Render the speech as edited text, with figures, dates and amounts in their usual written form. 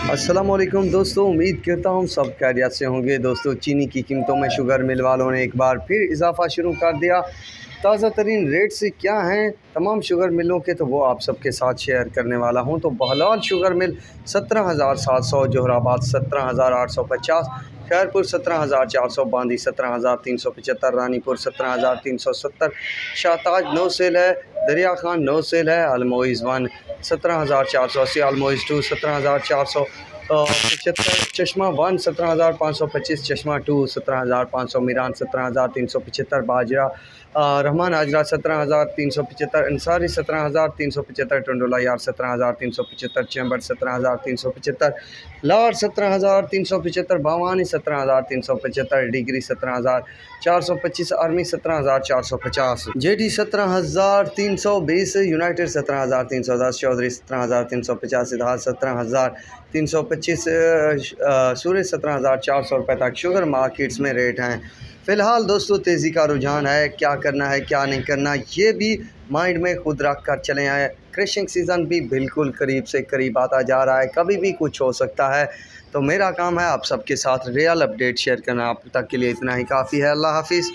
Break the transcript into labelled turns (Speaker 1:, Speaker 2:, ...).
Speaker 1: अस्सलामुअलैकुम दोस्तों, उम्मीद करता हूँ सब खैरियत से होंगे। दोस्तों, चीनी की कीमतों में शुगर मिल वालों ने एक बार फिर इजाफ़ा शुरू कर दिया। ताज़ा तरीन रेट से क्या हैं तमाम शुगर मिलों के, तो वो आप सबके साथ शेयर करने वाला हूँ। तो बहलाल शुगर मिल 17,700, जोहराबाद 17,850, खैरपुर 17,400, बांदी 17,375, रानीपुर 17,370, शाहताज 9 सेल है, दरिया खान 9 सेल है, अलमोइज़ 1 17,480, अलमोइज़ 2 17,400, 75, चश्मा 1 17,525, चश्मा 2 17,500, मीरान 17,375, बाजरा रहमान आजरा 17,375, अंसारी 17,375, टंडोला यार 17,375, चैम्बर 17,375, लार 17,375, बावानी 17,375, degree 17,425, army 17,450, JD 17,320, united 17,310, Chaudhary 17,350, Siddharth 17,325, Suraj 17,400 रुपये तक शुगर मार्केट्स में रेट हैं। फ़िलहाल दोस्तों, तेज़ी का रुझान है, क्या करना है क्या नहीं करना ये भी माइंड में खुद रख कर चले आए। क्रशिंग सीज़न भी बिल्कुल करीब से करीब आता जा रहा है, कभी भी कुछ हो सकता है। तो मेरा काम है आप सबके साथ रियल अपडेट शेयर करना। आप तक के लिए इतना ही काफ़ी है। अल्लाह हाफ़िज़।